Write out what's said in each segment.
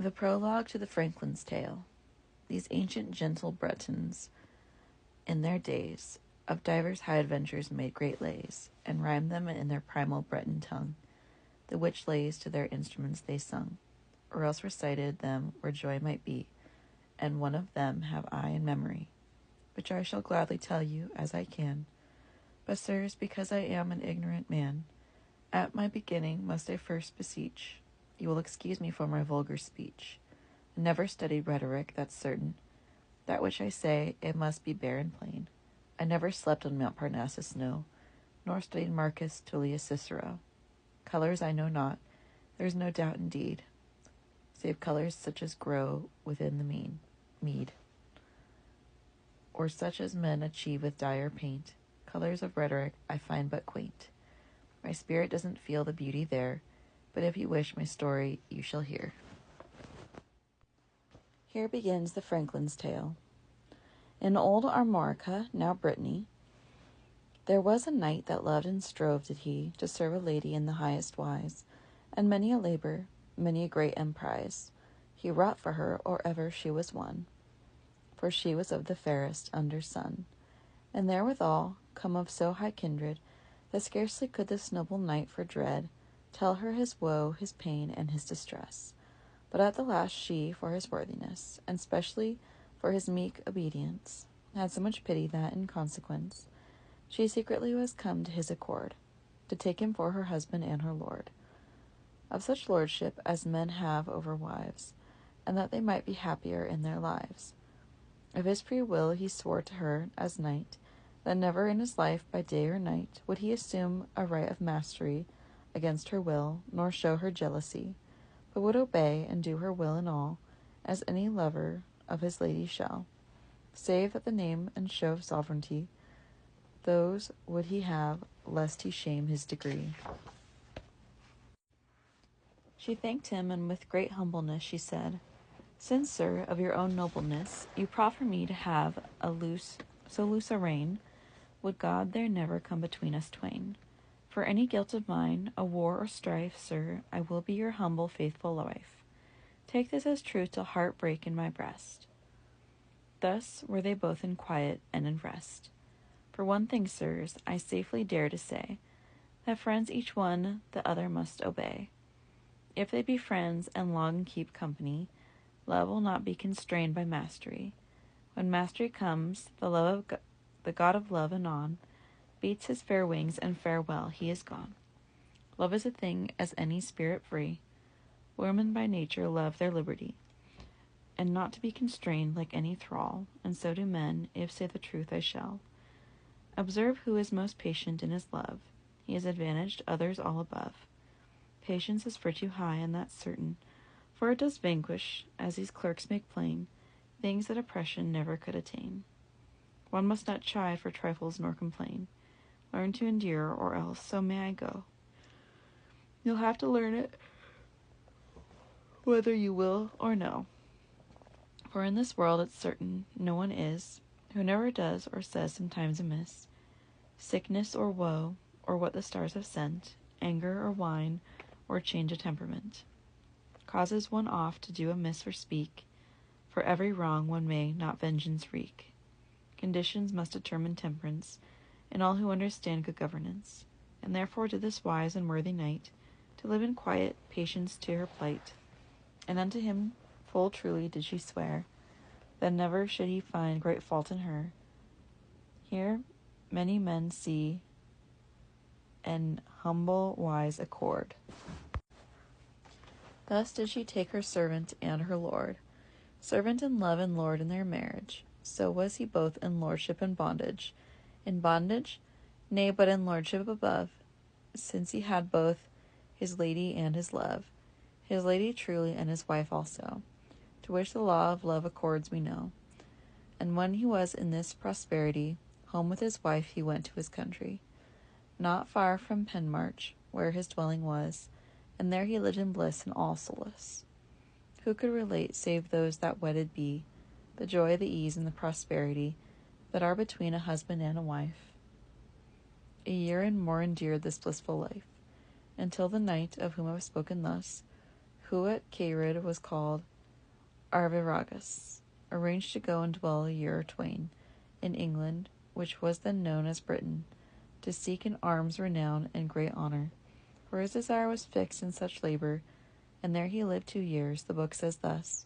The prologue to the Franklin's Tale. These ancient gentle Bretons, in their days, of divers high adventures made great lays, and rhymed them in their primal Breton tongue, the which lays to their instruments they sung, or else recited them where joy might be, and one of them have I in memory, which I shall gladly tell you as I can. But, sirs, because I am an ignorant man, at my beginning must I first beseech you will excuse me for my vulgar speech. I never studied rhetoric, that's certain. That which I say, it must be bare and plain. I never slept on Mount Parnassus snow, nor studied Marcus Tullius Cicero. Colors I know not, there is no doubt indeed, save colors such as grow within the mead, or such as men achieve with dye or paint. Colors of rhetoric I find but quaint. My spirit doesn't feel the beauty there, but if you wish my story, you shall hear. Here begins the Franklin's Tale. In old Armorica, now Brittany, there was a knight that loved and strove did he to serve a lady in the highest wise, and many a labor, many a great emprise, he wrought for her or ever she was won, for she was of the fairest under sun, and therewithal come of so high kindred, that scarcely could this noble knight for dread tell her his woe, his pain, and his distress. But at the last she, for his worthiness, and specially for his meek obedience, had so much pity that, in consequence, she secretly was come to his accord, to take him for her husband and her lord, of such lordship as men have over wives, and that they might be happier in their lives. Of his free will he swore to her, as knight, that never in his life, by day or night, would he assume a right of mastery against her will, nor show her jealousy, but would obey and do her will in all, as any lover of his lady shall, save that the name and show of sovereignty, those would he have, lest he shame his degree. She thanked him, and with great humbleness she said, Since, sir, of your own nobleness, you proffer me to have so loose a rein, would God there never come between us twain. For any guilt of mine, a war or strife, sir, I will be your humble, faithful wife. Take this as true till heart break in my breast. Thus were they both in quiet and in rest. For one thing, sirs, I safely dare to say, that friends each one the other must obey. If they be friends and long keep company, love will not be constrained by mastery. When mastery comes, the God of love anon beats his fair wings, and farewell, he is gone. Love is a thing as any spirit free. Women by nature love their liberty, and not to be constrained like any thrall, and so do men, if say the truth I shall. Observe who is most patient in his love. He is advantaged others all above. Patience is virtue high, and that's certain, for it does vanquish, as these clerks make plain, things that oppression never could attain. One must not chide for trifles nor complain. Learn to endure, or else, so may I go. You'll have to learn it, whether you will or no. For in this world it's certain no one is, who never does or says sometimes amiss. Sickness or woe, or what the stars have sent, anger or wine, or change of temperament, causes one oft to do amiss or speak. For every wrong one may not vengeance wreak. Conditions must determine temperance, in all who understand good governance. And therefore did this wise and worthy knight, to live in quiet patience to her plight. And unto him full truly did she swear, that never should he find great fault in her. Here many men see an humble wise accord. Thus did she take her servant and her lord, servant in love and lord in their marriage. So was he both in lordship and bondage. In bondage? Nay, but in lordship above, since he had both his lady and his love, his lady truly and his wife also, to which the law of love accords we know. And when he was in this prosperity, home with his wife he went to his country, not far from Penmarch, where his dwelling was, and there he lived in bliss and all solace. Who could relate, save those that wedded be, the joy, the ease, and the prosperity that are between a husband and a wife? A year and more endured this blissful life, until the knight, of whom I have spoken thus, who at Carid was called Arviragus, arranged to go and dwell a year or twain in England, which was then known as Britain, to seek in arms renown and great honour. For his desire was fixed in such labour, and there he lived 2 years. The book says thus: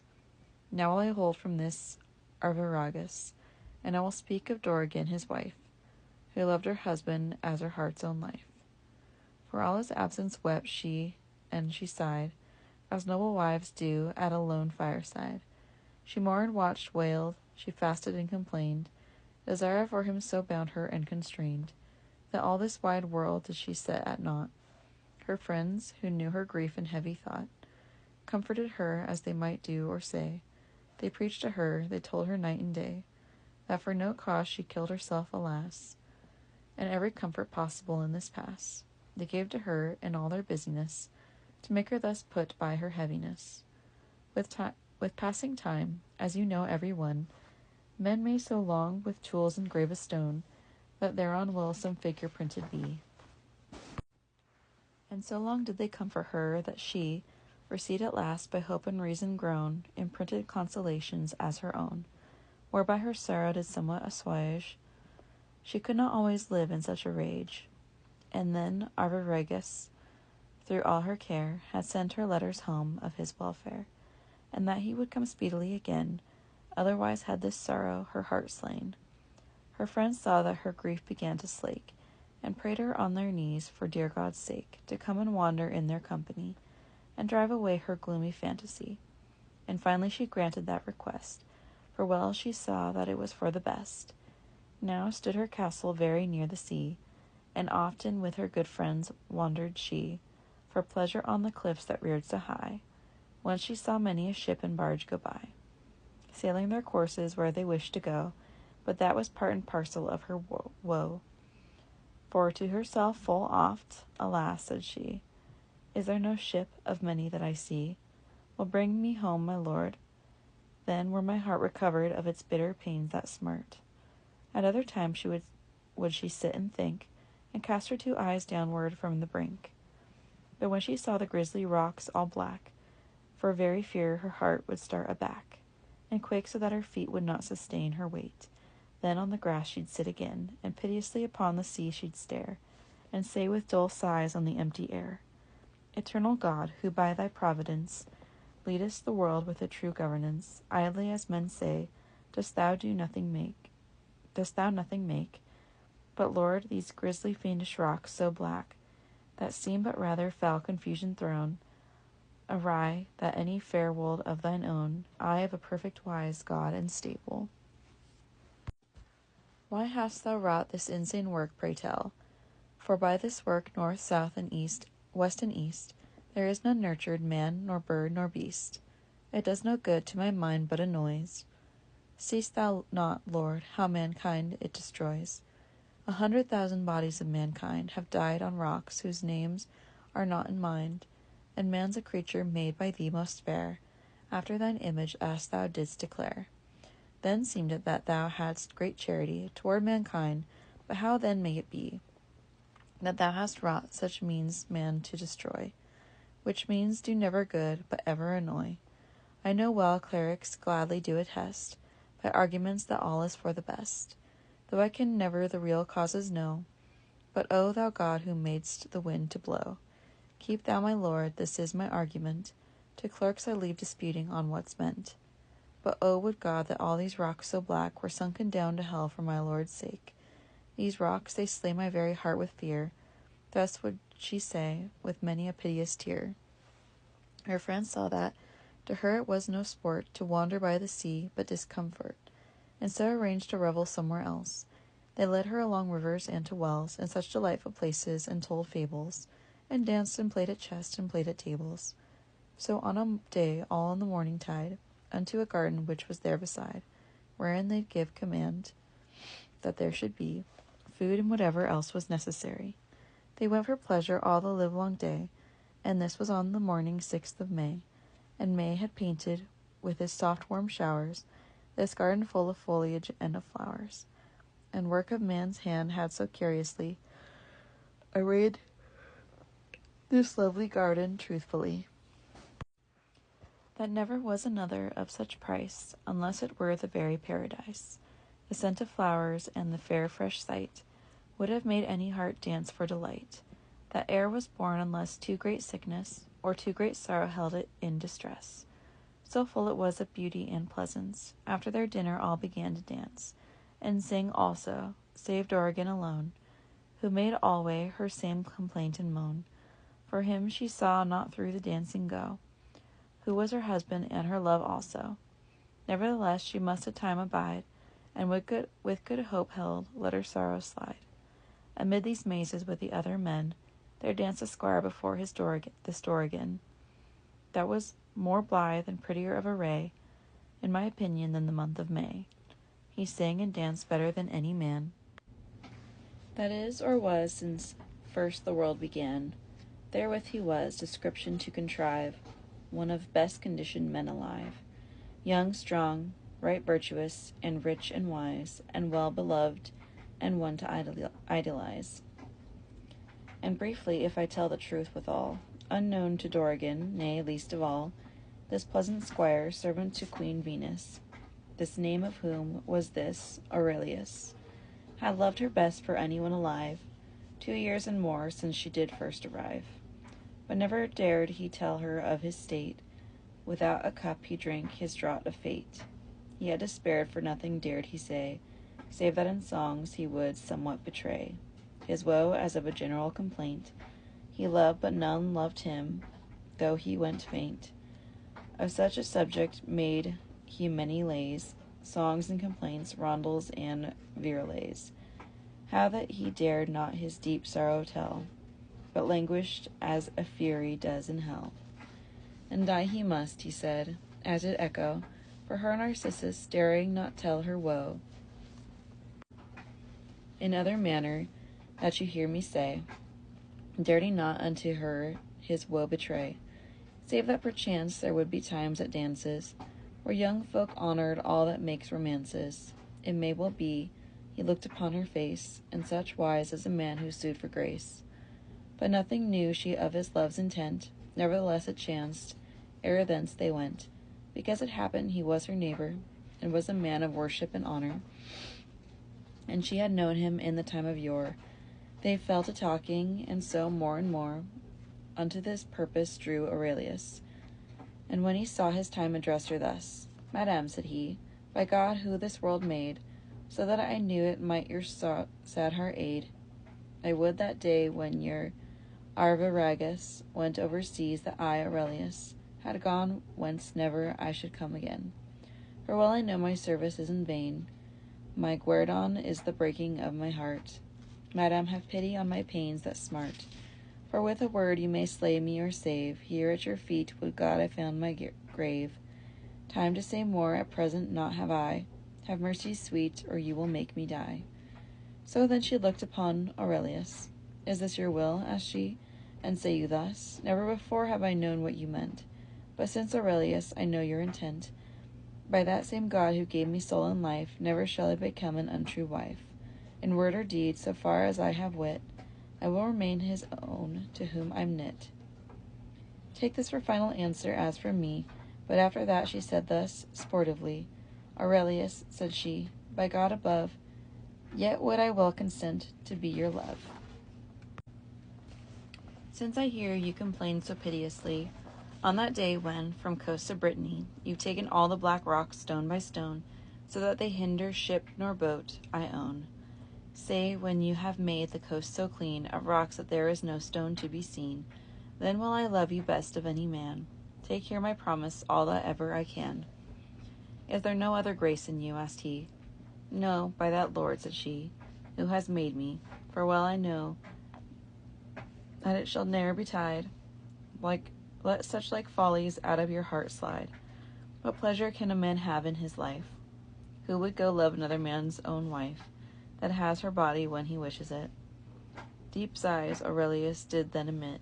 Now will I hold from this Arviragus, and I will speak of Dorigen his wife, who loved her husband as her heart's own life. For all his absence wept she, and she sighed, as noble wives do at a lone fireside. She mourned, watched, wailed, she fasted and complained. Desire for him so bound her and constrained, that all this wide world did she set at naught. Her friends, who knew her grief and heavy thought, comforted her as they might do or say. They preached to her, they told her night and day, that for no cause she killed herself, alas, and every comfort possible in this pass they gave to her in all their busyness, to make her thus put by her heaviness. With passing time, as you know every one, men may so long with tools engrave a stone, that thereon will some figure printed be. And so long did they comfort her, that she, received at last by hope and reason grown, imprinted consolations as her own, whereby her sorrow did somewhat assuage. She could not always live in such a rage. And then Arviragus, through all her care, had sent her letters home of his welfare, and that he would come speedily again, otherwise had this sorrow her heart slain. Her friends saw that her grief began to slake, and prayed her on their knees, for dear God's sake, to come and wander in their company, and drive away her gloomy fantasy. And finally she granted that request, for well she saw that it was for the best. Now stood her castle very near the sea, and often with her good friends wandered she, for pleasure on the cliffs that reared so high, whence she saw many a ship and barge go by, sailing their courses where they wished to go, but that was part and parcel of her woe. For to herself full oft, alas, said she, is there no ship of many that I see will bring me home, my lord? Then were my heart recovered of its bitter pains that smart. At other times would she sit and think, and cast her 2 eyes downward from the brink. But when she saw the grisly rocks all black, for very fear her heart would start aback, and quake so that her feet would not sustain her weight. Then on the grass she'd sit again, and piteously upon the sea she'd stare, and say with dull sighs on the empty air, Eternal God, who by thy providence leadest the world with a true governance, idly as men say, dost thou nothing make? But Lord, these grisly fiendish rocks so black, that seem but rather foul confusion thrown awry, that any fair world of thine own, eye of a perfect wise God and stable. Why hast thou wrought this insane work, pray tell? For by this work, north, south, and east, west and east, there is none nurtured, man, nor bird, nor beast. It does no good to my mind, but annoys. Seest thou not, Lord, how mankind it destroys? 100,000 bodies of mankind have died on rocks whose names are not in mind, and man's a creature made by thee most fair, after thine image as thou didst declare. Then seemed it that thou hadst great charity toward mankind, but how then may it be that thou hast wrought such means man to destroy, which means do never good, but ever annoy? I know well clerics gladly do attest, by arguments that all is for the best, though I can never the real causes know. But O thou God who madest the wind to blow, keep thou my Lord, this is my argument, to clerks I leave disputing on what's meant. But O would God that all these rocks so black were sunken down to hell for my Lord's sake. These rocks, they slay my very heart with fear. Thus would she say, with many a piteous tear. Her friends saw that to her it was no sport to wander by the sea, but discomfort, and so arranged to revel somewhere else. They led her along rivers and to wells, and such delightful places, and told fables, and danced and played at chess and played at tables. So on a day, all in the morning tide, unto a garden which was there beside, wherein they'd give command that there should be food and whatever else was necessary. They went for pleasure all the livelong day, and this was on the morning 6th of May, and May had painted, with his soft warm showers, this garden full of foliage and of flowers, and work of man's hand had so curiously arrayed this lovely garden truthfully. that never was another of such price, unless it were the very paradise. The scent of flowers and the fair fresh sight would have made any heart dance for delight. That air was born unless too great sickness or too great sorrow held it in distress. So full it was of beauty and pleasance. After their dinner all began to dance, and sing also, save Dorigen alone, who made alway her same complaint and moan. For him she saw not through the dancing go, who was her husband and her love also. Nevertheless she must a time abide, and with good hope held, let her sorrow slide. Amid these mazes with the other men, there danced a squire before this Dorigen, that was more blithe and prettier of array, in my opinion, than the month of May. He sang and danced better than any man that is or was since first the world began. Therewith he was, description to contrive, one of best conditioned men alive, young, strong, right virtuous, and rich and wise, and well beloved, and one to idolize. And briefly, if I tell the truth withal, unknown to Dorigen, nay, least of all, this pleasant squire, servant to Queen Venus, this name of whom was this Aurelius, had loved her best for anyone alive, 2 years and more since she did first arrive. But never dared he tell her of his state, without a cup he drank his draught of fate. He had despaired, for nothing dared he say, save that in songs he would somewhat betray his woe as of a general complaint. He loved, but none loved him, though he went faint. Of such a subject made he many lays, songs and complaints, rondels and virelays. How that he dared not his deep sorrow tell, but languished as a fury does in hell. And die he must, he said, as it echo, for her Narcissus, daring not tell her woe. In other manner, that you hear me say, dared he not unto her his woe betray, save that perchance there would be times at dances, where young folk honored all that makes romances. It may well be, he looked upon her face, in such wise as a man who sued for grace. But nothing knew she of his love's intent, nevertheless it chanced, ere thence they went, because it happened he was her neighbor, and was a man of worship and honor, and she had known him in the time of yore. They fell to talking, and so more and more unto this purpose drew Aurelius. And when he saw his time, addressed her thus, Madam, said he, by God who this world made, so that I knew it might your sad heart aid, I would that day when your Arviragus went overseas, that I, Aurelius, had gone whence never I should come again. For well I know my service is in vain, my guerdon is the breaking of my heart. Madam, have pity on my pains that smart, for with a word you may slay me or save. Here at your feet would God I found my grave. Time to say more at present not have I. Have mercy, sweet, or you will make me die. So then she looked upon Aurelius. Is this your will? Asked she, and say you thus? Never before have I known what you meant. But since, Aurelius, I know your intent, by that same God who gave me soul and life, never shall I become an untrue wife. In word or deed, so far as I have wit, I will remain his own to whom I'm knit. Take this for final answer as from me. But after that she said thus, sportively, Aurelius, said she, by God above, yet would I well consent to be your love. Since I hear you complain so piteously, on that day when, from coast of Brittany, you've taken all the black rocks stone by stone, so that they hinder ship nor boat, I own. Say, when you have made the coast so clean of rocks that there is no stone to be seen, then will I love you best of any man. Take here my promise, all that ever I can. Is there no other grace in you? Asked he. No, by that Lord, said she, who has made me, for well I know that it shall ne'er betide. Let such like follies out of your heart slide. What pleasure can a man have in his life? Who would go love another man's own wife, that has her body when he wishes it? Deep sighs Aurelius did then emit.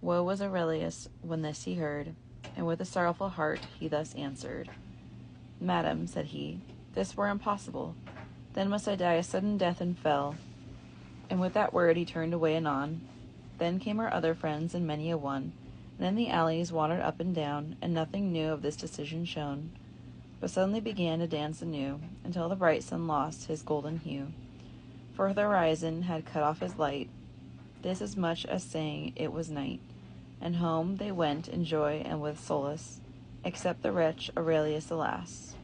Woe was Aurelius when this he heard, and with a sorrowful heart he thus answered. Madam, said he, this were impossible. Then must I die a sudden death and fell. And with that word he turned away anon. Then came her other friends, and many a one, and in the alleys wandered up and down, and nothing new of this decision shone, but suddenly began to dance anew, until the bright sun lost his golden hue, for the horizon had cut off his light, this as much as saying it was night, and home they went in joy and with solace, except the wretch Aurelius, alas!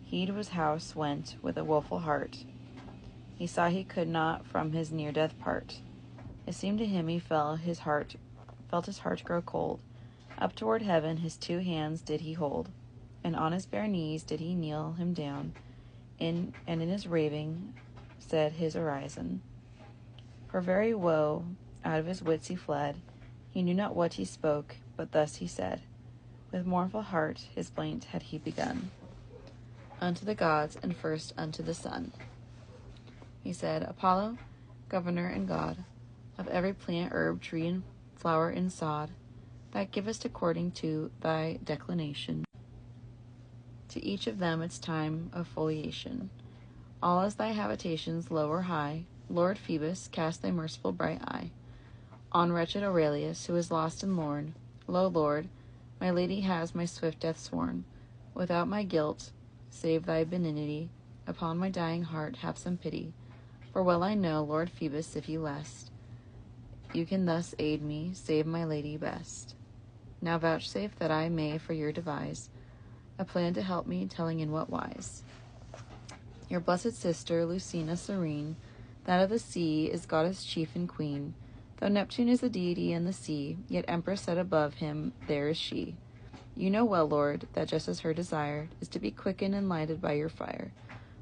He to his house went with a woeful heart, he saw he could not from his near death part. It seemed to him he felt his heart grow cold. Up toward heaven his 2 hands did he hold, and on his bare knees did he kneel him down, and in his raving said his orison. For very woe out of his wits he fled, he knew not what he spoke, but thus he said, with mournful heart his plaint had he begun, unto the gods, and first unto the sun. He said, Apollo, governor and god, of every plant, herb, tree, and flower and sod, that givest according to thy declination, to each of them its time of foliation, all as thy habitations low or high, Lord Phoebus, cast thy merciful bright eye on wretched Aurelius, who is lost and lorn. Lo, Lord, my lady has my swift death sworn. Without my guilt, save thy benignity, upon my dying heart have some pity. For well I know, Lord Phoebus, if you lest, you can thus aid me, save my lady best. Now vouchsafe that I may for you devise a plan to help me, telling in what wise. Your blessed sister, Lucina serene, that of the sea, is goddess chief and queen. Though Neptune is a deity in the sea, yet empress set above him, there is she. You know well, Lord, that just as her desire is to be quickened and lighted by your fire,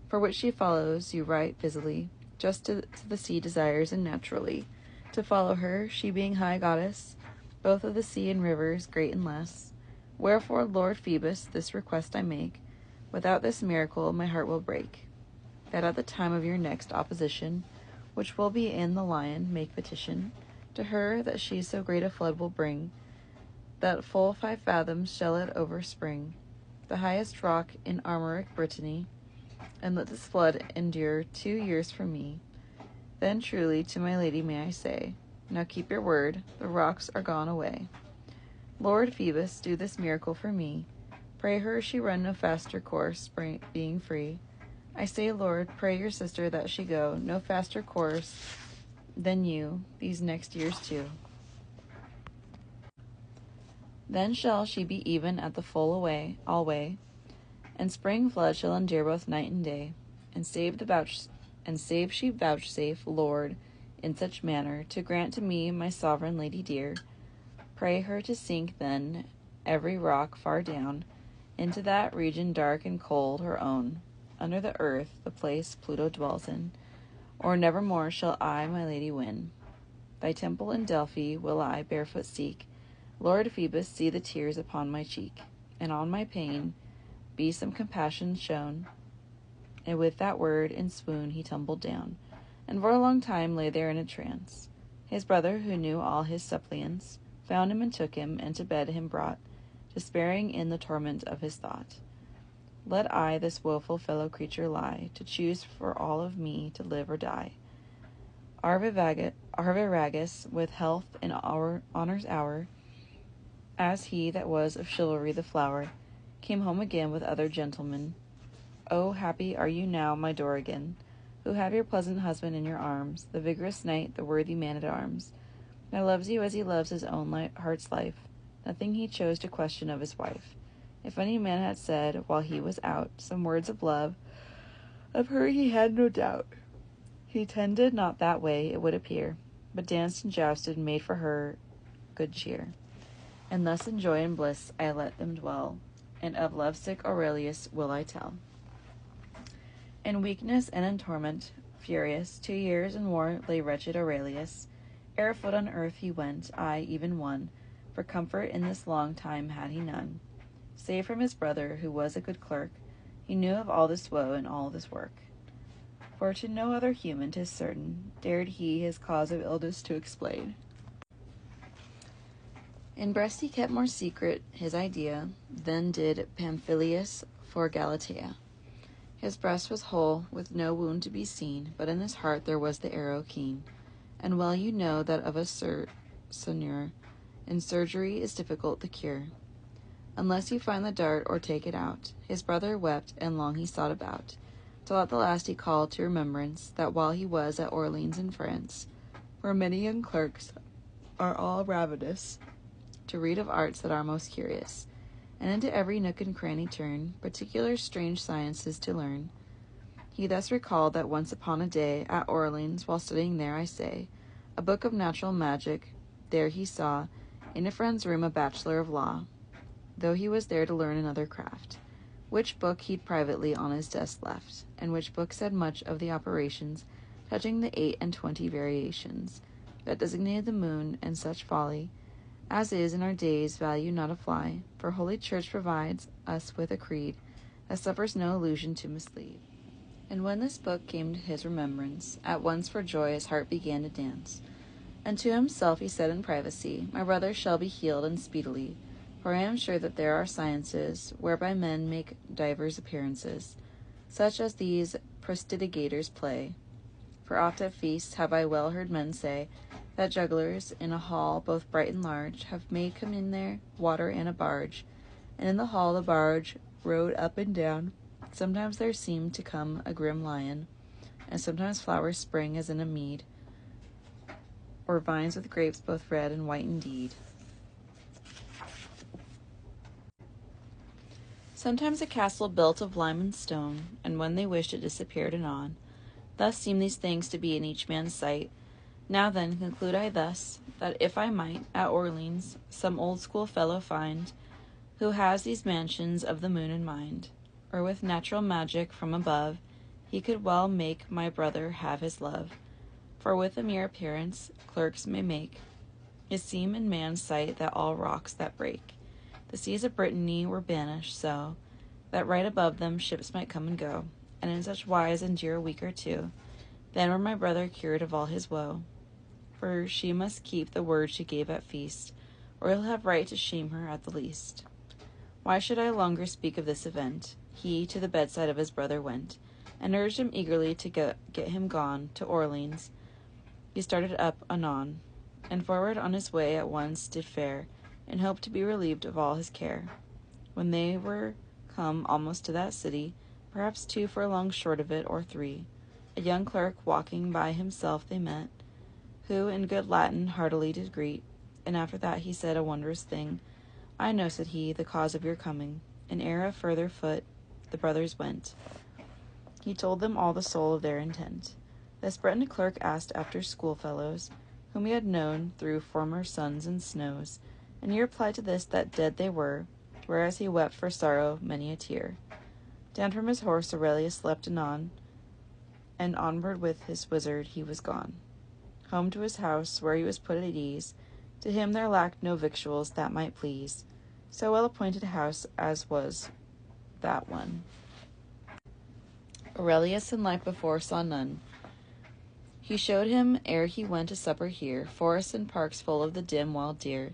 for which she follows you right visibly, just to the sea desires and naturally to follow her, she being high goddess, both of the sea and rivers, great and less. Wherefore, Lord Phoebus, this request I make, without this miracle my heart will break, that at the time of your next opposition, which will be in the lion, make petition to her that she so great a flood will bring, that full 5 fathoms shall it overspring the highest rock in Armoric Brittany, and let this flood endure 2 years from me. Then truly to my lady may I say, now keep your word, the rocks are gone away. Lord Phoebus, do this miracle for me. Pray her she run no faster course, being free. I say, Lord, pray your sister that she go no faster course than you, these next years too. Then shall she be even at the full alway, and spring flood shall endure both night and day, and save she vouchsafe, Lord, in such manner, to grant to me, my sovereign lady dear. Pray her to sink then every rock far down into that region dark and cold, her own, under the earth, the place Pluto dwells in, or nevermore shall I my lady win. Thy temple in Delphi will I barefoot seek. Lord Phoebus, see the tears upon my cheek, and on my pain be some compassion shown. And with that word in swoon he tumbled down, and for a long time lay there in a trance. His brother, who knew all his suppliants, found him and took him, and to bed him brought, despairing in the torment of his thought. Let I this woeful fellow creature lie, to choose for all of me to live or die. Arviragus, with health in honor's hour, as he that was of chivalry the flower, came home again with other gentlemen. Oh, happy are you now, my Dorigen, who have your pleasant husband in your arms, the vigorous knight, the worthy man-at-arms, that loves you as he loves his own heart's life. Nothing he chose to question of his wife. If any man had said, while he was out, some words of love, of her he had no doubt. He tended not that way, it would appear, but danced and jousted, and made for her good cheer. And thus in joy and bliss I let them dwell, and of lovesick Aurelius will I tell. In weakness and in torment, furious, 2 years and more lay wretched Aurelius. Ere foot on earth he went, aye, even one, for comfort in this long time had he none. Save from his brother, who was a good clerk, he knew of all this woe and all this work. For to no other human, 'tis certain, dared he his cause of illness to explain. In breast he kept more secret his idea than did Pamphilus for Galatea. His breast was whole, with no wound to be seen, but in his heart there was the arrow keen. And well you know that of a seigneur and surgery is difficult to cure, unless you find the dart or take it out. His brother wept, and long he sought about, till at the last he called to remembrance that while he was at Orleans in France, where many young clerks are all ravenous to read of arts that are most curious, and into every nook and cranny turn, particular strange sciences to learn, he thus recalled that once upon a day, at Orleans, while studying there, I say, a book of natural magic, there he saw, in a friend's room, a bachelor of law, though he was there to learn another craft, which book he'd privately on his desk left, and which book said much of the operations touching the 28 variations that designated the moon, and such folly as is in our days value not a fly, for Holy Church provides us with a creed that suffers no illusion to mislead. And when this book came to his remembrance, at once for joy his heart began to dance, and to himself he said in privacy, my brother shall be healed, and speedily, for I am sure that there are sciences whereby men make divers appearances, such as these prestidigators play. For oft at feasts have I well heard men say, that jugglers in a hall both bright and large have made come in there water and a barge, and in the hall the barge rode up and down. Sometimes there seemed to come a grim lion, and sometimes flowers spring as in a mead, or vines with grapes both red and white indeed. Sometimes a castle built of lime and stone, and when they wished it disappeared anon. Thus seem these things to be in each man's sight. Now then, conclude I thus, that if I might, at Orleans, some old school fellow find, who has these mansions of the moon in mind, or with natural magic from above, he could well make my brother have his love. For with a mere appearance, clerks may make it seem in man's sight that all rocks that break the seas of Brittany were banished, so that right above them ships might come and go, and in such wise endure a week or two. Then were my brother cured of all his woe. For she must keep the word she gave at feast, or he'll have right to shame her at the least. Why should I longer speak of this event? He to the bedside of his brother went, and urged him eagerly to get him gone to Orleans. He started up anon, and forward on his way at once did fare, in hope to be relieved of all his care. When they were come almost to that city, perhaps 2 furlongs short of it, or 3, a young clerk walking by himself they met, who in good Latin heartily did greet, and after that he said a wondrous thing. I know, said he, the cause of your coming, and ere a further foot the brothers went, he told them all the soul of their intent. This Breton clerk asked after schoolfellows, whom he had known through former suns and snows, and he replied to this that dead they were, whereas he wept for sorrow many a tear. Down from his horse Aurelius leapt anon, and onward with his wizard he was gone, home to his house, where he was put at ease. To him there lacked no victuals that might please, so well appointed a house as was that one. Aurelius in life before saw none. He showed him, ere he went to supper here, forests and parks full of the dim wild deer.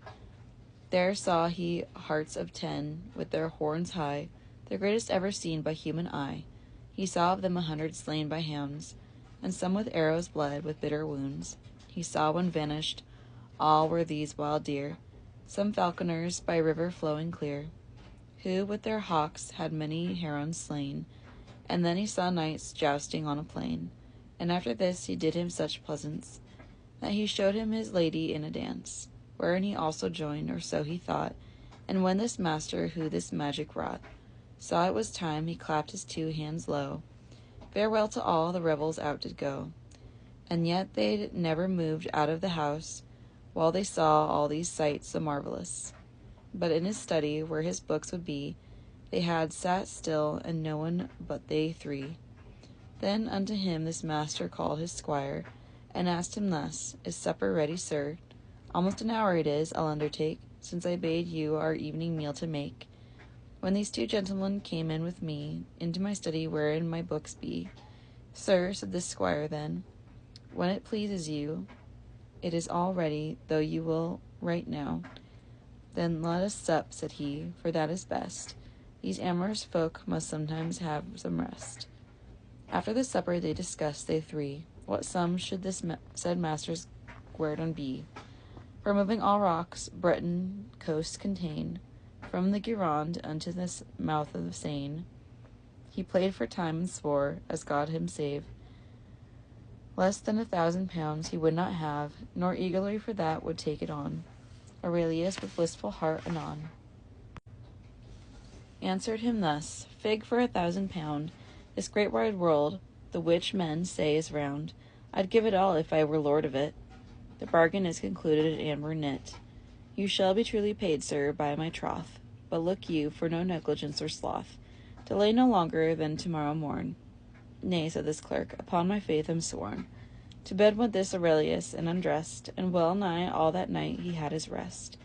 There saw he harts of 10, with their horns high, the greatest ever seen by human eye. He saw of them 100 slain by hounds, and some with arrows bled with bitter wounds. He saw when vanished, all were these wild deer, some falconers by river flowing clear, who with their hawks had many herons slain. And then he saw knights jousting on a plain, and after this he did him such pleasance, that he showed him his lady in a dance, wherein he also joined, or so he thought. And when this master, who this magic wrought, saw it was time, he clapped his 2 hands low. Farewell to all, the revels out did go. And yet they never moved out of the house, while they saw all these sights so marvelous. But in his study, where his books would be, they had sat still, and no one but they 3. Then unto him this master called his squire, and asked him thus, Is supper ready, sir? Almost an hour it is, I'll undertake, since I bade you our evening meal to make. When these 2 gentlemen came in with me, into my study wherein my books be. Sir, said this squire then, when it pleases you, it is all ready, though you will write now. Then let us sup, said he, for that is best. These amorous folk must sometimes have some rest. After the supper they discussed, they 3, what sum should this said master's guerdon be. For moving all rocks, Breton coasts contain, from the Gironde unto the mouth of the Seine. He played for time and swore, as God him save, less than 1,000 pounds he would not have, nor eagerly for that would take it on. Aurelius with blissful heart anon answered him thus, Fig for 1,000 pound, this great wide world, the which men say is round, I'd give it all if I were lord of it. The bargain is concluded and we're knit. You shall be truly paid, sir, by my troth. But look you, for no negligence or sloth, delay no longer than tomorrow morn. Nay, said this clerk, upon my faith I'm sworn. To bed went this Aurelius, and undressed, and well nigh all that night he had his rest.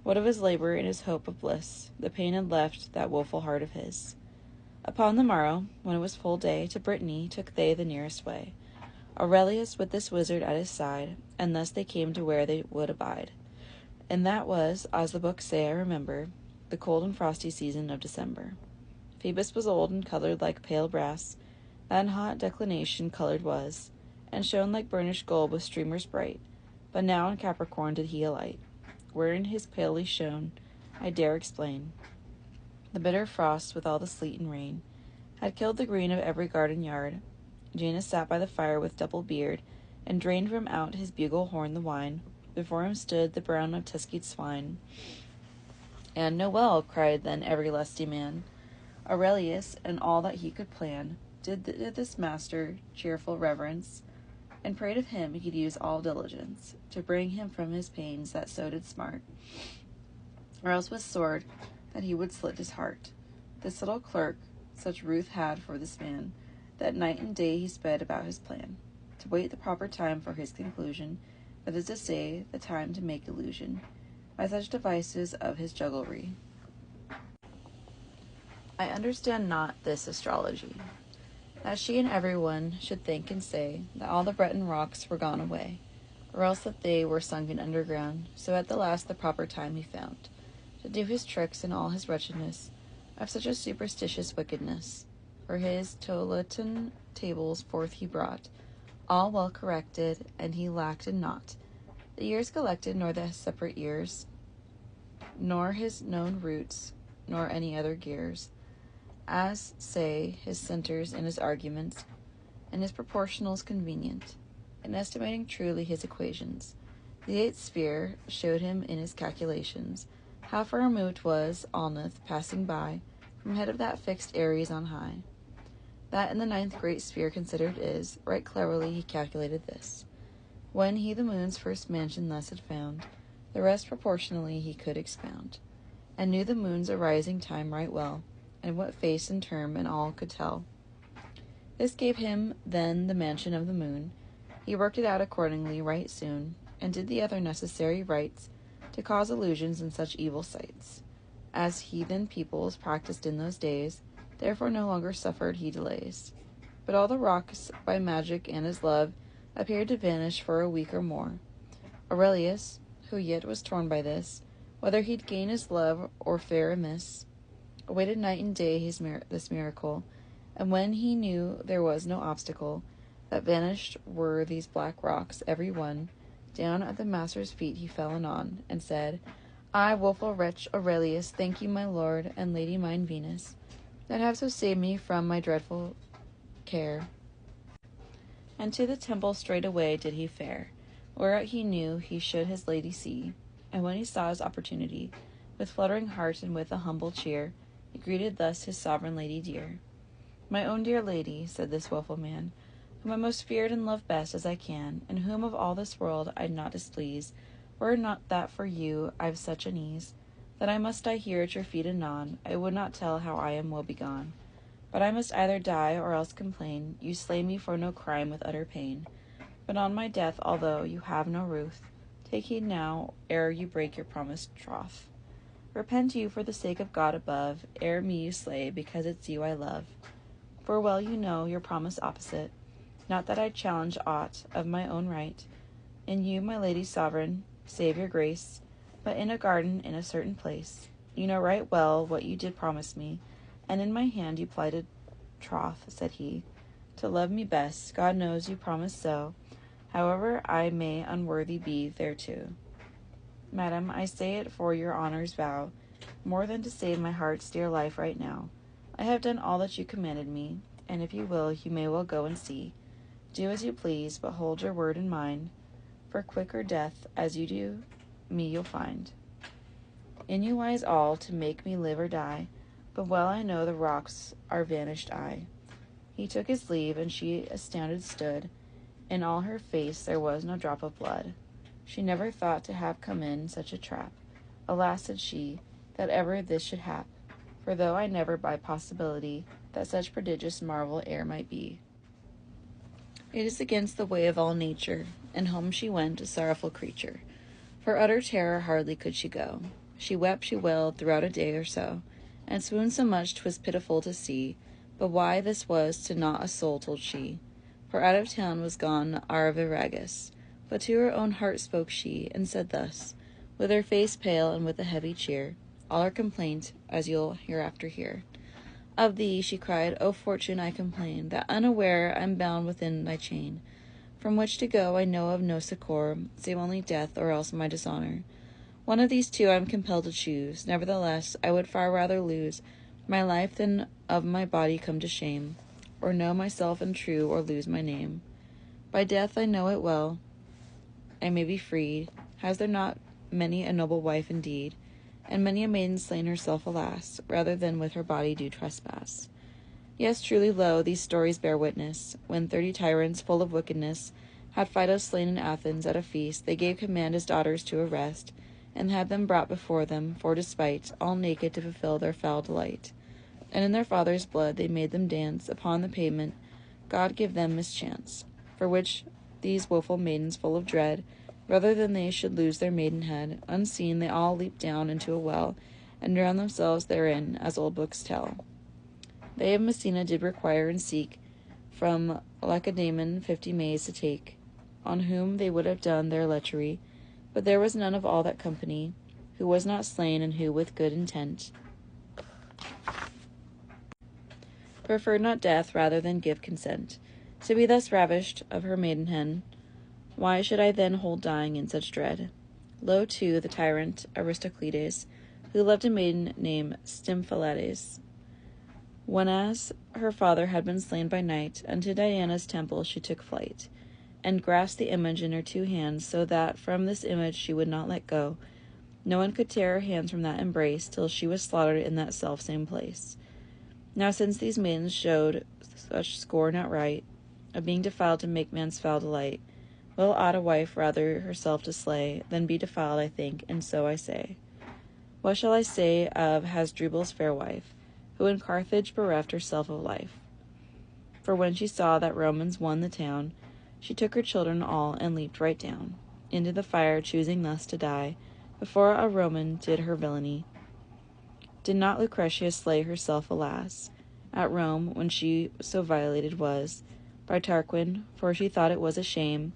What of his labor and his hope of bliss, the pain had left that woeful heart of his. Upon the morrow, when it was full day, to Brittany took they the nearest way, Aurelius with this wizard at his side, and thus they came to where they would abide. And that was, as the books say I remember, the cold and frosty season of December. Phoebus was old and colored like pale brass, that in hot declination colored was, and shone like burnished gold with streamers bright. But now in Capricorn did he alight, wherein his palely shone, I dare explain. The bitter frost, with all the sleet and rain, had killed the green of every garden yard. Janus sat by the fire with double beard, and drained from out his bugle horn the wine. Before him stood the brown of tuskied swine. And "Know well," cried then every lusty man. Aurelius, and all that he could plan, did this master cheerful reverence, and prayed of him he'd use all diligence to bring him from his pains that so did smart, or else with sword that he would slit his heart. This little clerk such ruth had for this man, that night and day he sped about his plan, to wait the proper time for his conclusion, that is to say, the time to make illusion, by such devices of his jugglery. I understand not this astrology, that she and everyone should think and say that all the Breton rocks were gone away, or else that they were sunken underground, so at the last the proper time he found, to do his tricks and all his wretchedness, of such a superstitious wickedness. For his Toletan tables forth he brought, all well corrected, and he lacked in naught the years collected, nor the separate years, nor his known roots, nor any other gears, as say his centers and his arguments, and his proportionals convenient. In estimating truly his equations, the eighth sphere showed him in his calculations how far removed was Alnath passing by from head of that fixed Aries on high. That in the ninth great sphere considered is, right cleverly he calculated this. When he the moon's first mansion thus had found, the rest proportionally he could expound, and knew the moon's arising time right well, and what face and term and all could tell. This gave him then the mansion of the moon. He worked it out accordingly right soon, and did the other necessary rites to cause illusions in such evil sights, as heathen peoples practiced in those days. Therefore no longer suffered he delays. But all the rocks by magic and his love appeared to vanish for a week or more. Aurelius, who yet was torn by this, whether he'd gain his love or fare amiss, awaited night and day this miracle, and when he knew there was no obstacle, that vanished were these black rocks, every one, down at the master's feet he fell anon, and said, I, woeful wretch Aurelius, thank you, my lord and lady mine Venus, that have so saved me from my dreadful care. And to the temple straightway did he fare, whereat he knew he should his lady see. And when he saw his opportunity, with fluttering heart and with a humble cheer, he greeted thus his sovereign lady dear. My own dear lady, said this woeful man, whom I most feared and loved best as I can, and whom of all this world I'd not displease, were it not that for you I've such an ease, that I must die here at your feet anon. I would not tell how I am woe begone. But I must either die or else complain. You slay me for no crime with utter pain. But on my death, although you have no ruth, take heed now, ere you break your promised troth. Repent you for the sake of God above, ere me you slay, because it's you I love. For well you know your promise opposite, not that I challenge aught of my own right, in you, my lady sovereign, save your grace, but in a garden in a certain place. You know right well what you did promise me, and in my hand you plighted troth, said he, to love me best. God knows you promised so, however I may unworthy be thereto. Madam, I say it for your honor's vow, more than to save my heart's dear life right now. I have done all that you commanded me, and if you will, you may well go and see. Do as you please, but hold your word in mind, for quicker death, as you do, me you'll find. In you lies all, to make me live or die, but well I know the rocks are vanished I. He took his leave, and she astounded stood. In all her face there was no drop of blood. She never thought to have come in such a trap. Alas, said she, that ever this should hap. For though I never by possibility that such prodigious marvel e'er might be. It is against the way of all nature, and home she went, a sorrowful creature. For utter terror hardly could she go. She wept, she wailed, throughout a day or so, and swooned so much 'twas pitiful to see. But why this was to not a soul told she. For out of town was gone Arviragus. But to her own heart spoke she, and said thus, with her face pale and with a heavy cheer, all her complaint, as you'll hereafter hear. Of thee, she cried, O fortune, I complain, that unaware I'm bound within thy chain, from which to go I know of no succour, save only death, or else my dishonour. One of these two I am compelled to choose. Nevertheless, I would far rather lose my life than of my body come to shame, or know myself untrue, or lose my name. By death I know it well, I may be freed. Has there not many a noble wife indeed, and many a maiden slain herself, alas, rather than with her body do trespass? Yes, truly, lo, these stories bear witness. When 30 tyrants, full of wickedness, had Fido slain in Athens at a feast, they gave command his daughters to arrest, and had them brought before them, for despite, all naked to fulfill their foul delight. And in their father's blood they made them dance upon the pavement. God give them mischance, for which these woeful maidens, full of dread, rather than they should lose their maidenhead, unseen they all leaped down into a well, and drowned themselves therein, as old books tell. They of Messina did require and seek from Lacedaemon 50 maids to take, on whom they would have done their lechery, but there was none of all that company who was not slain, and who with good intent preferred not death rather than give consent to be thus ravished of her maidenhead. Why should I then hold dying in such dread? Lo, too, the tyrant Aristoclides, who loved a maiden named Stymphalides, whenas her father had been slain by night, unto Diana's temple she took flight, and grasped the image in her 2 hands, so that from this image she would not let go. No one could tear her hands from that embrace, till she was slaughtered in that self-same place. Now since these maidens showed such scorn outright, of being defiled to make man's foul delight, will ought a wife rather herself to slay, than be defiled, I think, and so I say. What shall I say of Hasdrubal's fair wife, who in Carthage bereft herself of life? For when she saw that Romans won the town, she took her children all, and leaped right down into the fire, choosing thus to die, before a Roman did her villainy. Did not Lucretia slay herself, alas, at Rome, when she so violated was by Tarquin, for she thought it was a shame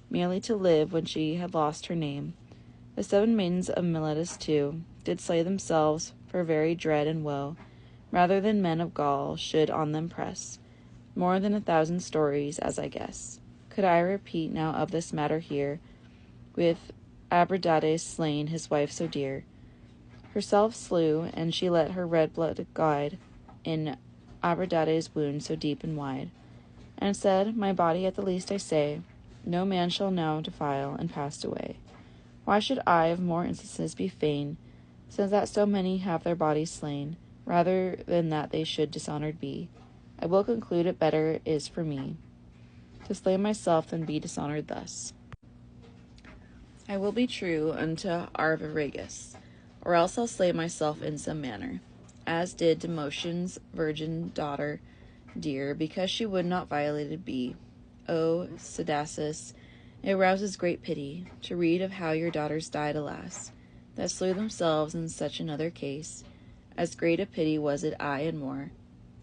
merely to live when she had lost her name. The 7 maidens of Miletus too did slay themselves for very dread and woe, rather than men of Gaul should on them press. More than 1,000 stories, as I guess, could I repeat now of this matter here, with Abradades slain his wife so dear. Herself slew, and she let her red blood guide in Abradades' wound so deep and wide, and said, My body at the least I say, no man shall now defile, and passed away. Why should I of more instances be fain, since that so many have their bodies slain, rather than that they should dishonored be? I will conclude it better is for me to slay myself than be dishonored thus. I will be true unto Arviragus, or else I'll slay myself in some manner, as did Demotion's virgin daughter dear, because she would not violated be. O Sidasus, it rouses great pity to read of how your daughters died, alas, that slew themselves in such another case. As great a pity was it, aye, and more,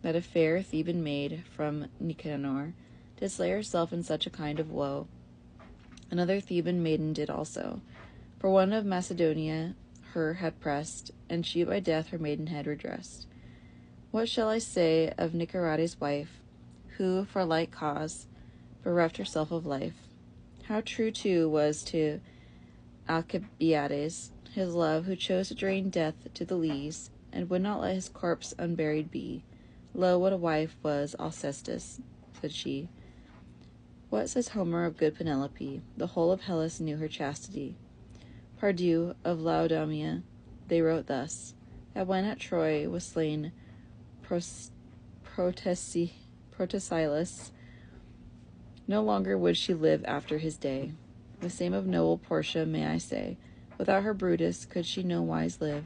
that a fair Theban maid from Nicanor did slay herself in such a kind of woe. Another Theban maiden did also, for one of Macedonia her had pressed, and she by death her maidenhead redressed. What shall I say of Nicerates' wife, who for like cause bereft herself of life? How true too was to Alcibiades, his love, who chose to drain death to the lees, and would not let his corpse unburied be. Lo, what a wife was Alcestis, said she. What says Homer of good Penelope? The whole of Hellas knew her chastity. Pardieu, of Laodamia, they wrote thus, that when at Troy was slain Protesilaus, no longer would she live after his day. The same of noble Portia may I say, without her Brutus could she no wise live,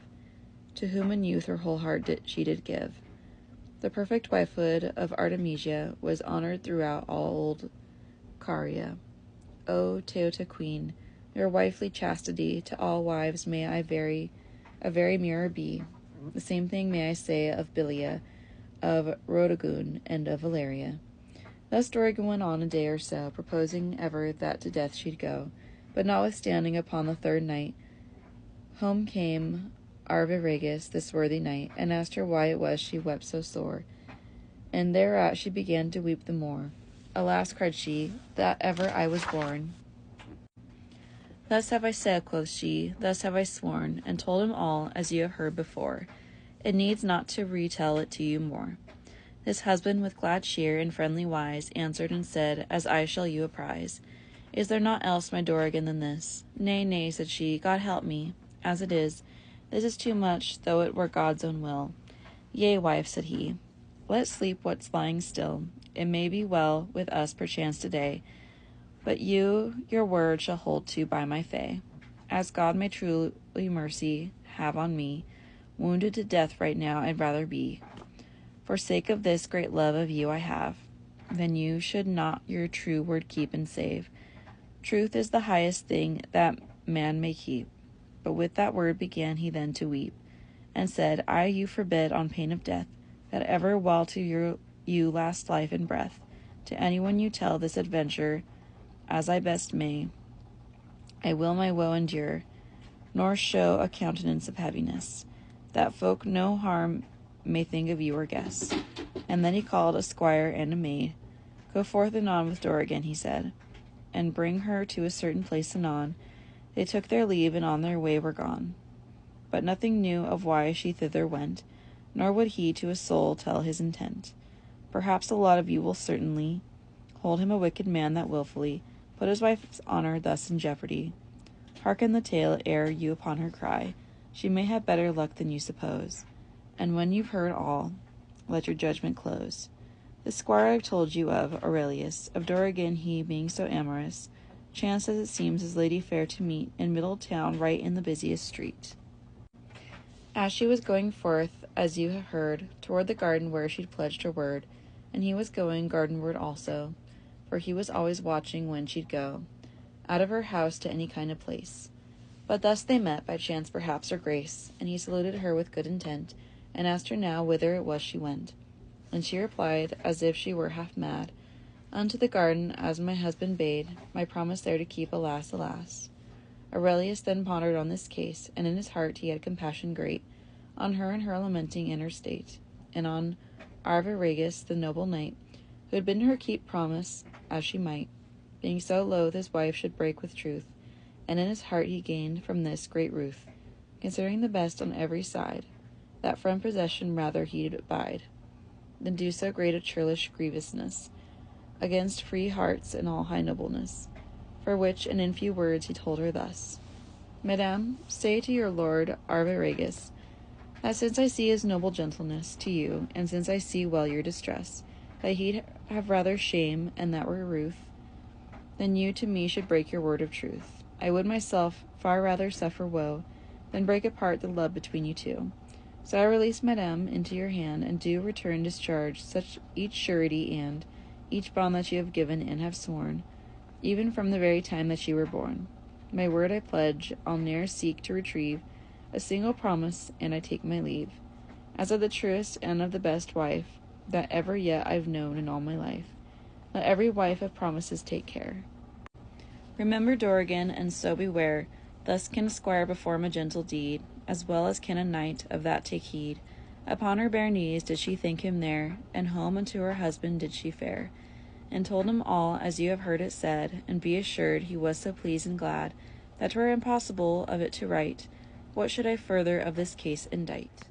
to whom in youth her whole heart she did give. The perfect wifehood of Artemisia was honored throughout all old Caria. O Teuta queen, your wifely chastity to all wives may a very mirror be. The same thing may I say of Bilia, of Rhodogun, and of Valeria. Thus Dorigen went on a day or so, proposing ever that to death she'd go. But notwithstanding, upon the third night, home came Arviragus, this worthy knight, and asked her why it was she wept so sore. And thereat she began to weep the more. Alas, cried she, that ever I was born. Thus have I said, quoth she, thus have I sworn, and told him all, as you have heard before. It needs not to retell it to you more. This husband with glad cheer and friendly wise answered and said, as I shall you apprise. Is there naught else, my Dorigen, than this? Nay, nay, said she, God help me. As it is, this is too much, though it were God's own will. Yea, wife, said he, let sleep what's lying still. It may be well with us perchance today, but you your word shall hold to by my fay. As God may truly mercy have on me, wounded to death right now I'd rather be. For sake of this great love of you I have, then you should not your true word keep and save. Truth is the highest thing that man may keep. But with that word began he then to weep, and said, I you forbid on pain of death, that ever while to you last life and breath, to anyone you tell this adventure, as I best may, I will my woe endure, nor show a countenance of heaviness, that folk no harm may think of you or guess. And then he called a squire and a maid. Go forth anon with Dorigen, he said, and bring her to a certain place anon. They took their leave, and on their way were gone. But nothing knew of why she thither went, nor would he to a soul tell his intent. Perhaps a lot of you will certainly hold him a wicked man that wilfully put his wife's honor thus in jeopardy. Hearken the tale ere you upon her cry. She may have better luck than you suppose. And when you've heard all, let your judgment close. The squire I've told you of, Aurelius, of Dorigen he being so amorous, chanced as it seems his lady fair to meet in middle town right in the busiest street. As she was going forth, as you have heard, toward the garden where she'd pledged her word, and he was going gardenward also, for he was always watching when she'd go, out of her house to any kind of place. But thus they met, by chance perhaps or grace, and he saluted her with good intent, and asked her now whither it was she went. And she replied, as if she were half mad, Unto the garden, as my husband bade, my promise there to keep, alas, alas. Aurelius then pondered on this case, and in his heart he had compassion great, on her and her lamenting in her state, and on Arviragus the noble knight, who had bidden her keep promise as she might, being so loath his wife should break with truth, and in his heart he gained from this great ruth, considering the best on every side, that from possession rather he'd abide, than do so great a churlish grievousness against free hearts and all high nobleness. For which, and in few words, he told her thus, Madame, say to your lord Arviragus, that since I see his noble gentleness to you, and since I see well your distress, that he'd have rather shame, and that were ruth, than you to me should break your word of truth. I would myself far rather suffer woe, than break apart the love between you two. So I release Madame into your hand, and do return discharge such each surety and each bond that you have given and have sworn, even from the very time that you were born. My word I pledge, I'll ne'er seek to retrieve a single promise, and I take my leave, as of the truest and of the best wife that ever yet I've known in all my life. Let every wife of promises take care. Remember Dorigen, and so beware. Thus can a squire perform a gentle deed, as well as can a knight of that take heed. Upon her bare knees did she thank him there, and home unto her husband did she fare, and told him all as you have heard it said, and be assured he was so pleased and glad that 'twere impossible of it to write. What should I further of this case indite?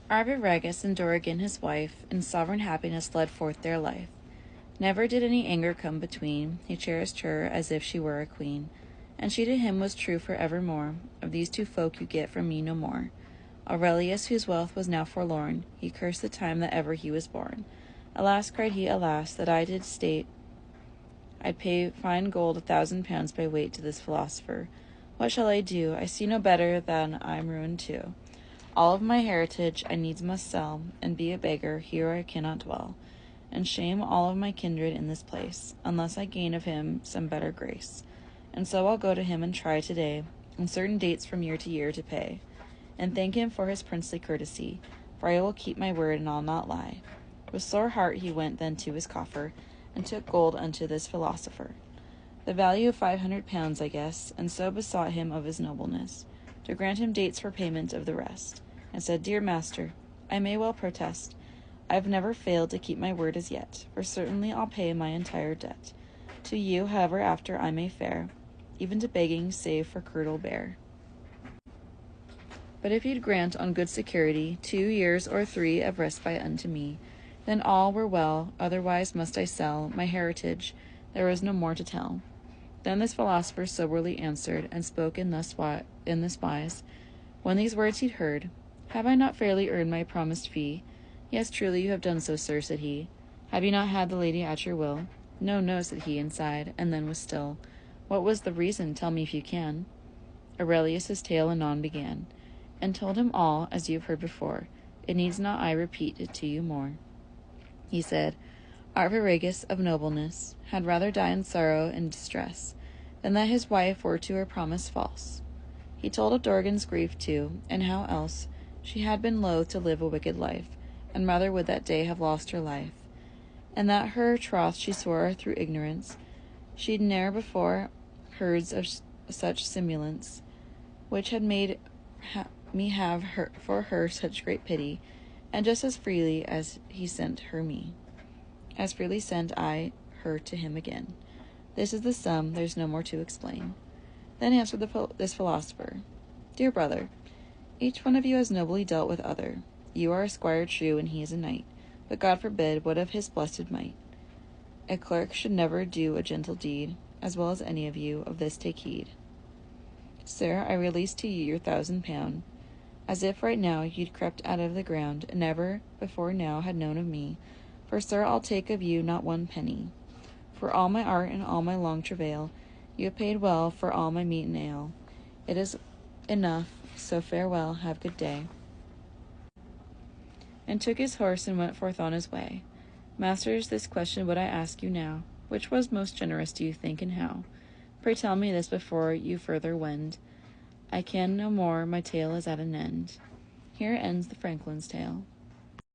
Arviragus and Dorigen his wife in sovereign happiness led forth their life. Never did any anger come between. He cherished her as if she were a queen, and she to him was true for evermore. Of these two folk you get from me no more. Aurelius, whose wealth was now forlorn, he cursed the time that ever he was born. Alas, cried he, alas, that I did state I'd pay fine gold 1,000 pounds by weight to this philosopher. What shall I do? I see no better than I'm ruined too. All of my heritage I needs must sell, and be a beggar, here I cannot dwell, and shame all of my kindred in this place, unless I gain of him some better grace. And so I'll go to him and try today, on certain dates from year to year to pay, and thank him for his princely courtesy, for I will keep my word and I'll not lie. With sore heart he went then to his coffer, and took gold unto this philosopher, the value of 500 pounds, I guess, and so besought him of his nobleness, to grant him dates for payment of the rest, and said, Dear master, I may well protest, I've never failed to keep my word as yet, for certainly I'll pay my entire debt. To you, however, after I may fare, even to begging, save for curdle bear. But if you'd grant on good security 2 years or 3 of respite unto me, then all were well, otherwise must I sell my heritage, there is no more to tell. Then this philosopher soberly answered, and spoke in this wise. When these words he'd heard, Have I not fairly earned my promised fee? Yes, truly you have done so, sir, said he. Have you not had the lady at your will? No, no, said he, and sighed, and then was still. What was the reason? Tell me if you can. Aurelius his tale anon began, and told him all, as you have heard before. It needs not I repeat it to you more. He said, Arviragus of nobleness had rather die in sorrow and distress than that his wife were to her promise false. He told of Dorigen's grief too, and how else she had been loath to live a wicked life, and rather would that day have lost her life, and that her troth she swore through ignorance. She'd ne'er before heard of such simulants, which had made me have for her such great pity, and just as freely as he sent her me, as freely sent I her to him again. This is the sum, there's no more to explain. Then answered this philosopher, Dear brother, each one of you has nobly dealt with other. You are a squire true, and he is a knight, but God forbid what of his blessed might. A clerk should never do a gentle deed, as well as any of you, of this take heed. Sir, I release to you your 1,000 pound, as if right now you'd crept out of the ground, and never before now had known of me. For, sir, I'll take of you not 1 penny. For all my art and all my long travail, you have paid well for all my meat and ale. It is enough, so farewell, have good day. And took his horse and went forth on his way. Masters, this question would I ask you now. Which was most generous, do you think, and how? Pray tell me this before you further wend. I can no more, my tale is at an end. Here ends the Franklin's tale.